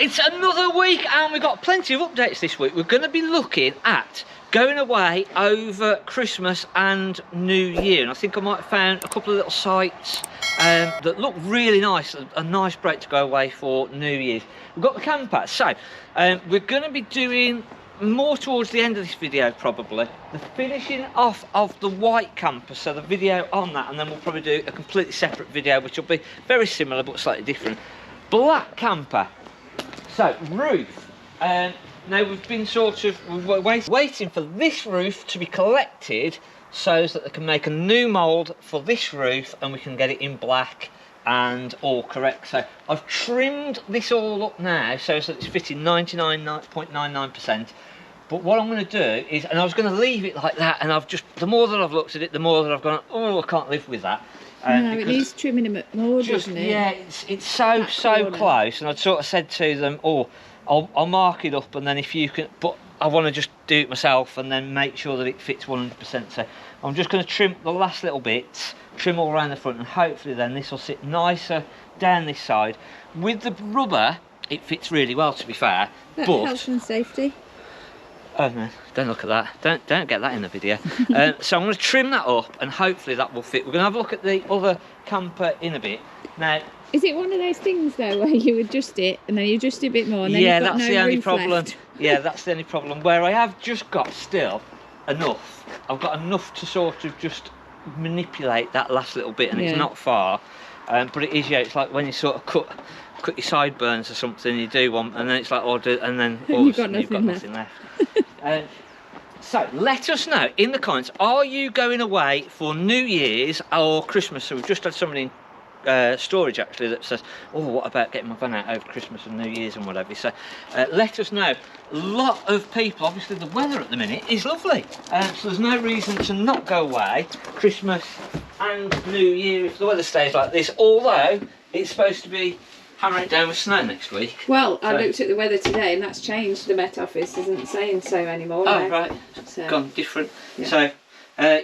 It's another week and we've got plenty of updates this week. We're going to be looking at going away over Christmas and New Year, and I think I might have found a couple of little sites that look really nice, a nice break to go away for New Year's. We've got the camper, so we're going to be doing more towards the end of this video, probably the finishing off of the white camper, so the video on that, and then we'll probably do a completely separate video which will be very similar but slightly different. Black camper. So roof, now we've been waiting for this roof to be collected so that they can make a new mould for this roof and we can get it in black and all correct. So I've trimmed this all up now so that it's fitting 99.99%. But what I'm going to do is, and I was going to leave it like that, and I've just, the more that I've looked at it, the more that I've gone, oh, I can't live with that. No, it needs trimming a bit more, doesn't it? Yeah, it's so close, and I'd sort of said to them, oh, I'll mark it up, and then if you can, but I want to just do it myself and then make sure that it fits 100%. So I'm just going to trim the last little bits, trim all around the front, and hopefully then this will sit nicer down this side. With the rubber, it fits really well, to be fair. But health and safety. Oh no, don't look at that. Don't get that in the video. So I'm going to trim that up and hopefully that will fit. We're going to have a look at the other camper in a bit. Now, is it one of those things though where you adjust it and then you adjust it a bit more and then yeah, you've got that's no the only roof problem. left? Yeah, that's the only problem. Where I have just got still enough. I've got enough to sort of just manipulate that last little bit, and it's not far. But it is, yeah, it's like when you sort of cut your sideburns or something, you do one, and then it's like, and then all of a sudden you've got nothing left. So let us know in the comments, are you going away for New Year's or Christmas? So we've just had somebody in storage actually that says, oh, what about getting my van out over Christmas and New Year's and whatever. So let us know. A lot of people, obviously the weather at the minute is lovely, so there's no reason to not go away Christmas and New Year if the weather stays like this, although it's supposed to be hammering it down with snow next week. Well, I looked at the weather today and that's changed. The Met Office isn't saying so anymore. Oh, now. Right, so, gone different. Yeah. So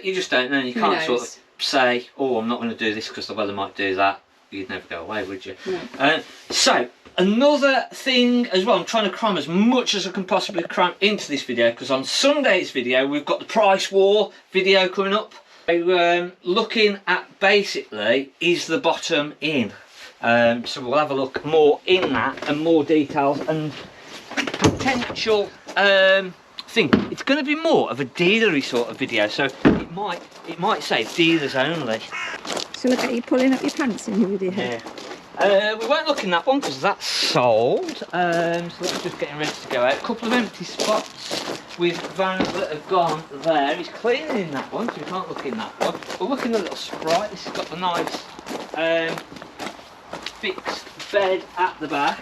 you just don't know, you Who can't knows? sort of say, oh, I'm not going to do this because the weather might do that. You'd never go away, would you? No. So another thing as well, I'm trying to cram as much as I can possibly cram into this video, because on Sunday's video we've got the price war video coming up. So, looking at basically, is the bottom in? So we'll have a look more in that and more details and potential thing. It's going to be more of a dealery sort of video, so it might say dealers only. So look at you pulling up your pants in your video. Yeah. We won't look in that one because that's sold. So that's just getting ready to go out. A couple of empty spots with vans that have gone there. He's cleaning in that one, so we can't look in that one. We'll look in the little Sprite. This has got the nice fixed bed at the back.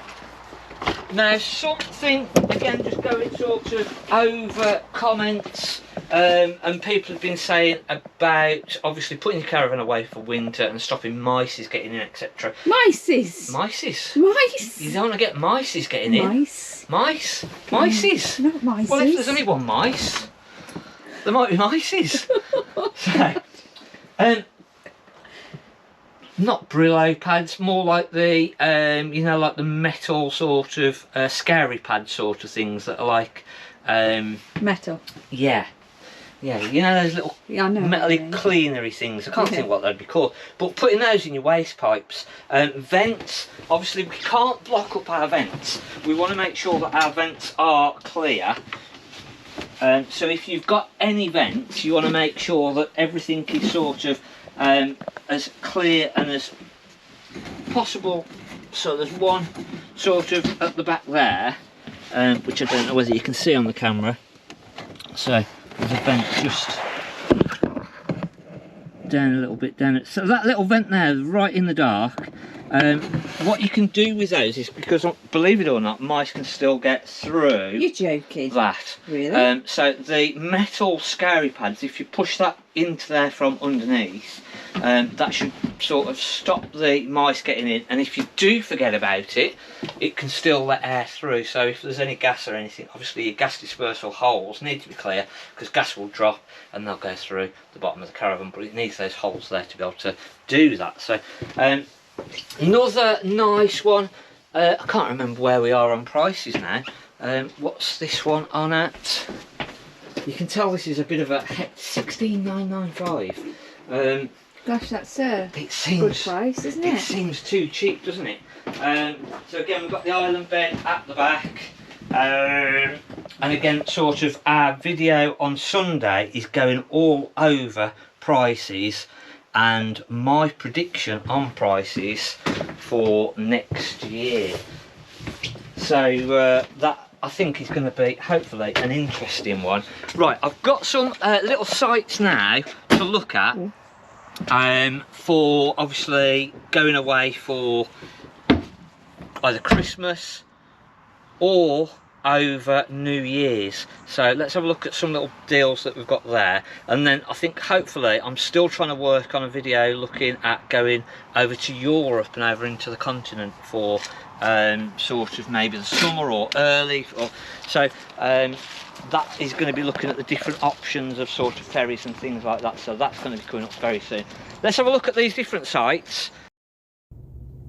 Now something, again, just going sort of over comments, and people have been saying about obviously putting your caravan away for winter and stopping mice getting in, etc. Mices? Mice? Mice? You don't want to get mice getting in. Mice? Mice? Mices? Not mices. Well, if there's only one mice, there might be mices. So, not Brillo pads, more like the you know, like the metal sort of scary pad sort of things that are like metal. Yeah, you know those little metally cleanery things. I can't think what they'd be called, but putting those in your waste pipes. Vents, obviously we can't block up our vents. We want to make sure that our vents are clear. So if you've got any vents, you want to make sure that everything is sort of as clear and as possible. So there's one sort of at the back there, which I don't know whether you can see on the camera. So there's a vent just down a little bit down it. So that little vent there, right in the dark. What you can do with those is, because believe it or not, mice can still get through. You're joking. That. Really? So the metal scary pads, if you push that into there from underneath, that should sort of stop the mice getting in, and if you do forget about it, it can still let air through. So if there's any gas or anything, obviously your gas dispersal holes need to be clear, because gas will drop and they'll go through the bottom of the caravan, but it needs those holes there to be able to do that. So another nice one, I can't remember where we are on prices now. What's this one on at? You can tell this is a bit of a 16,995. Gosh, that's a It seems good price, isn't it? It seems too cheap, doesn't it? So again, we've got the island bed at the back, and again, sort of our video on Sunday is going all over prices and my prediction on prices for next year. So that I think is going to be hopefully an interesting one. Right, I've got some little sites now to look at. For obviously going away for either Christmas or over New Year's. So let's have a look at some little deals that we've got there, and then I think hopefully I'm still trying to work on a video looking at going over to Europe and over into the continent for sort of maybe the summer or early, or so that is going to be looking at the different options of sort of ferries and things like that, so that's going to be coming up very soon. Let's have a look at these different sites.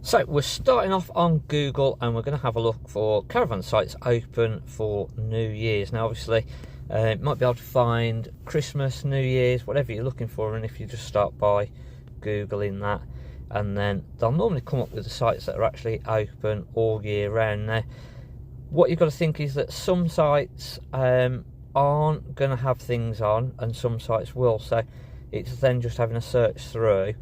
So we're starting off on Google and we're going to have a look for caravan sites open for New Year's. Now obviously you might be able to find Christmas, New Year's, whatever you're looking for, and if you just start by Googling that, and then they'll normally come up with the sites that are actually open all year round. Now what you've got to think is that some sites aren't going to have things on and some sites will, so it's then just having a search through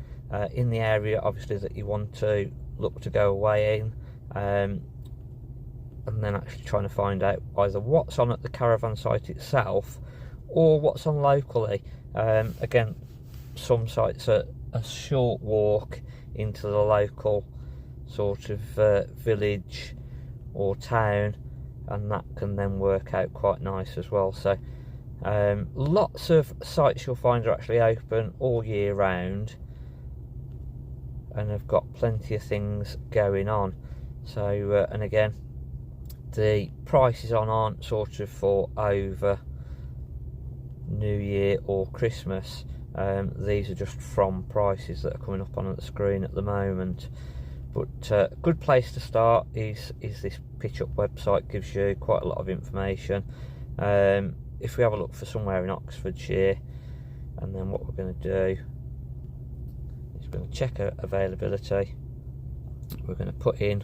in the area obviously that you want to look to go away in, and then actually trying to find out either what's on at the caravan site itself or what's on locally. Again, some sites are a short walk into the local sort of village or town, and that can then work out quite nice as well. So lots of sites you'll find are actually open all year round and have got plenty of things going on. So and again, the prices aren't sort of for over New Year or Christmas. These are just from prices that are coming up on the screen at the moment. But a good place to start is this Pitch Up website. Gives you quite a lot of information. If we have a look for somewhere in Oxfordshire, and then what we're going to do is we're going to check availability. We're going to put in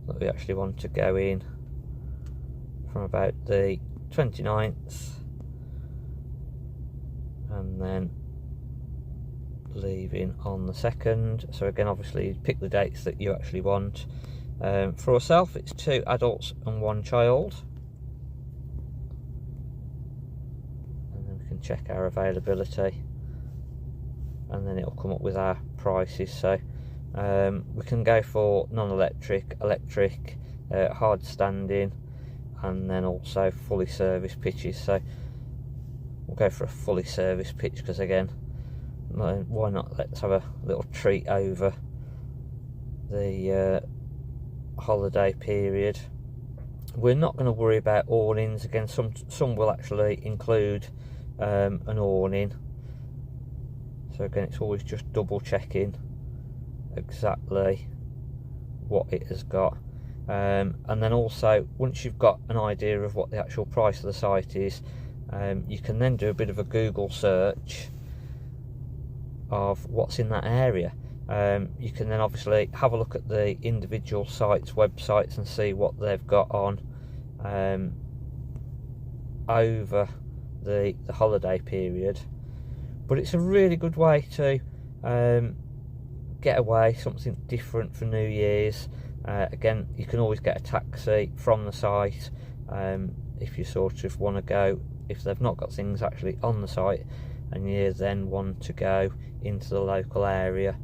that we actually want to go in from about the 29th and then leaving on the 2nd. So again, obviously pick the dates that you actually want. For ourselves it's 2 adults and 1 child, and then we can check our availability and then it'll come up with our prices. So we can go for non-electric, electric, hard standing, and then also fully serviced pitches. So we'll go for a fully serviced pitch because again, why not, let's have a little treat over the holiday period. We're not going to worry about awnings. Again, some will actually include an awning, so again it's always just double checking exactly what it has got. And then also, once you've got an idea of what the actual price of the site is, you can then do a bit of a Google search of what's in that area. You can then obviously have a look at the individual sites' websites and see what they've got on over the holiday period. But it's a really good way to get away, something different for New Year's. Again, you can always get a taxi from the site if you sort of want to go, if they've not got things actually on the site and you then want to go into the local area,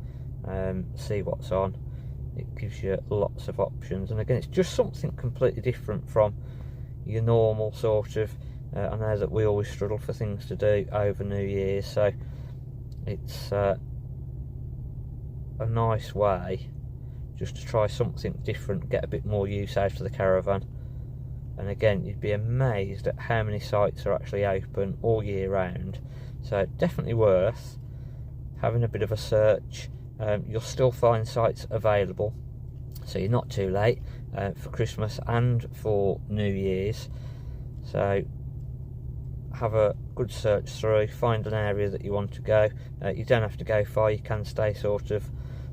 see what's on. It gives you lots of options, and again it's just something completely different from your normal sort of I know that we always struggle for things to do over New Year's, so it's a nice way just to try something different, get a bit more use out of the caravan. And again, you'd be amazed at how many sites are actually open all year round, so definitely worth having a bit of a search. You'll still find sites available, so you're not too late for Christmas and for New Year's. So have a good search through, find an area that you want to go. You don't have to go far, you can stay sort of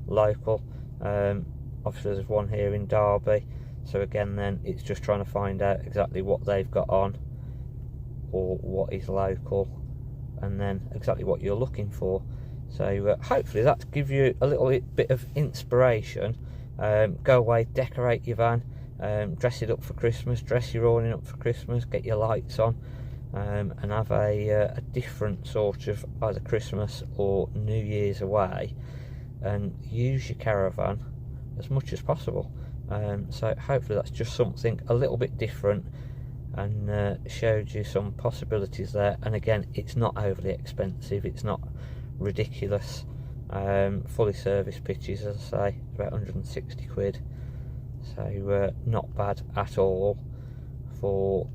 local. Obviously there's one here in Derby, so again then it's just trying to find out exactly what they've got on or what is local, and then exactly what you're looking for. So hopefully that gives you a little bit of inspiration. Go away, decorate your van, dress it up for Christmas, dress your awning up for Christmas, get your lights on, and have a different sort of either Christmas or New Year's away, and use your caravan as much as possible. So hopefully that's just something a little bit different, and showed you some possibilities there. And again, it's not overly expensive, it's not ridiculous. Fully serviced pitches, as I say, about 160 quid, so not bad at all for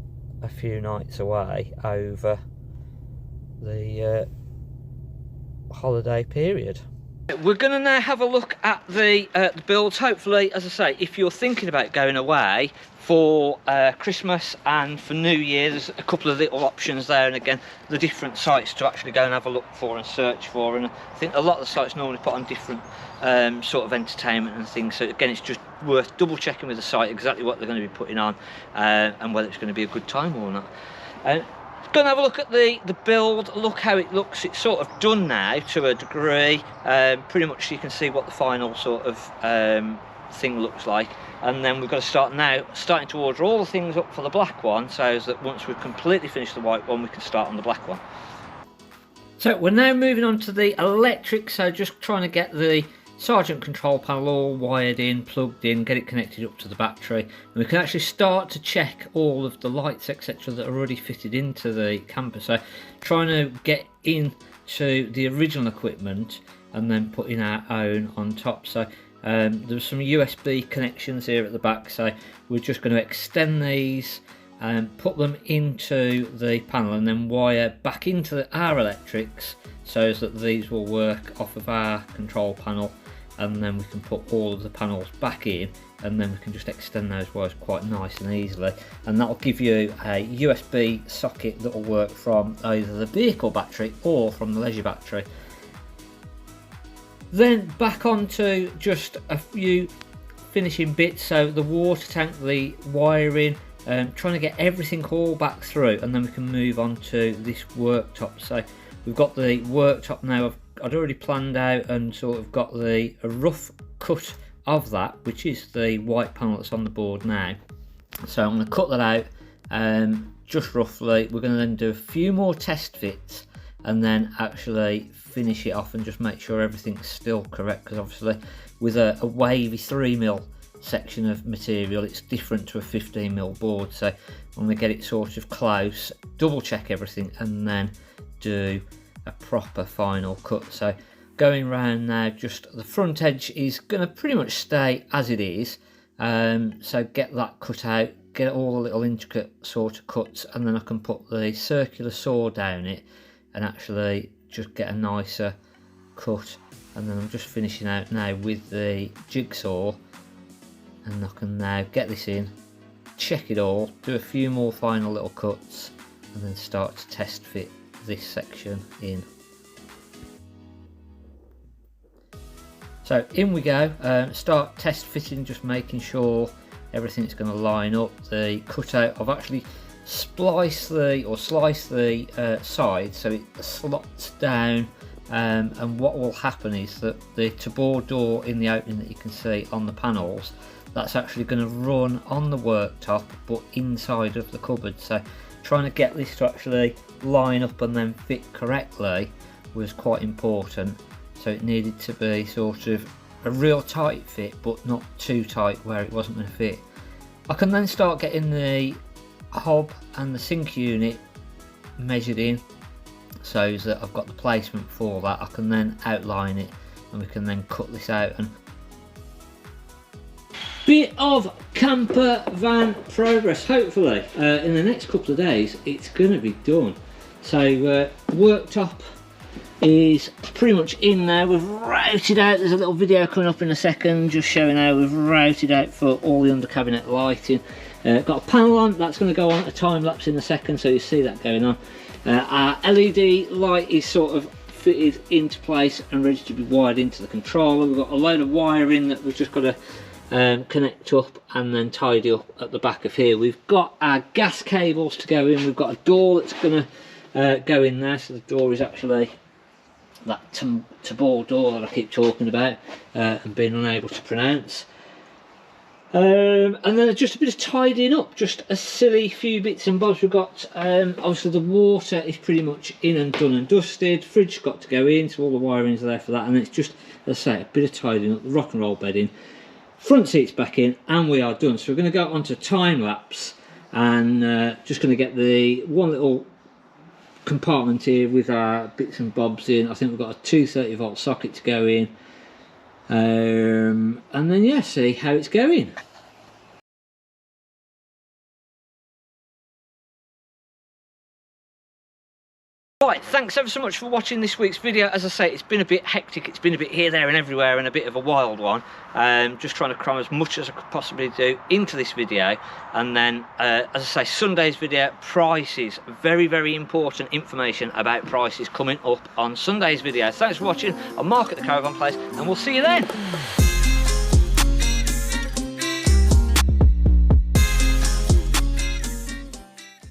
a few nights away over the holiday period. We're going to now have a look at the builds. Hopefully, as I say, if you're thinking about going away for Christmas and for New Year, there's a couple of little options there, and again the different sites to actually go and have a look for and search for. And I think a lot of the sites normally put on different sort of entertainment and things, so again it's just worth double checking with the site exactly what they're going to be putting on, and whether it's going to be a good time or not. Go and have a look at the build, look how it looks. It's sort of done now to a degree. Pretty much you can see what the final sort of thing looks like, and then we've got to start now starting to order all the things up for the black one, so that once we've completely finished the white one we can start on the black one. So we're now moving on to the electric, so just trying to get the Sergeant control panel all wired in, plugged in, get it connected up to the battery, and we can actually start to check all of the lights etc that are already fitted into the camper. So trying to get into the original equipment and then putting our own on top. So there's some USB connections here at the back, so we're just going to extend these and put them into the panel and then wire back into our electrics so that these will work off of our control panel, and then we can put all of the panels back in, and then we can just extend those wires quite nice and easily, and that will give you a USB socket that will work from either the vehicle battery or from the leisure battery. Then back onto just a few finishing bits, so the water tank, the wiring, trying to get everything all back through, and then we can move on to this worktop. So we've got the worktop now. I'd already planned out and sort of got a rough cut of that, which is the white panel that's on the board now. So I'm going to cut that out just roughly. We're going to then do a few more test fits and then actually finish it off and just make sure everything's still correct, because obviously with a wavy 3mm section of material it's different to a 15mm board. So when we get it sort of close, double check everything and then do a proper final cut. So going round now, just the front edge is going to pretty much stay as it is, so get that cut out, get all the little intricate sort of cuts, and then I can put the circular saw down it and actually just get a nicer cut. And then I'm just finishing out now with the jigsaw, and I can now get this in, check it all, do a few more final little cuts, and then start to test fit this section in. So in we go, start test fitting, just making sure everything's going to line up. The cutout, I've actually sliced the side so it slots down, and what will happen is that the tabor door in the opening that you can see on the panels, that's actually going to run on the worktop but inside of the cupboard. So trying to get this to actually line up and then fit correctly was quite important. So it needed to be sort of a real tight fit but not too tight where it wasn't going to fit. I can then start getting the hob and the sink unit measured in so that I've got the placement for that. I can then outline it and we can then cut this out. And bit of camper van progress. Hopefully in the next couple of days it's going to be done. So worktop is pretty much in there. We've routed out, there's a little video coming up in a second just showing how we've routed out for all the under cabinet lighting. Got a panel on, that's going to go on a time lapse in a second, so you see that going on. Our LED light is sort of fitted into place and ready to be wired into the controller. We've got a load of wiring that we've just got to connect up and then tidy up at the back of here. We've got our gas cables to go in. We've got a door that's going to go in there, so the door is actually that tabor door that I keep talking about and being unable to pronounce. And then just a bit of tidying up, just a silly few bits and bobs. We've got obviously the water is pretty much in and done and dusted. Fridge got to go in, so all the wiring's there for that, and it's just, as I say, a bit of tidying up. The rock and roll bedding, front seats back in, and we are done. So we're going to go on to time lapse and just going to get the one little compartment here with our bits and bobs in. I think we've got a 230-volt socket to go in, and then yeah, see how it's going. Right, thanks ever so much for watching this week's video. As I say, it's been a bit hectic, it's been a bit here, there and everywhere, and a bit of a wild one. Just trying to cram as much as I could possibly do into this video. And then, as I say, Sunday's video, prices, very, very important information about prices coming up on Sunday's video. Thanks for watching. I'm Mark at the Caravan Place, and we'll see you then.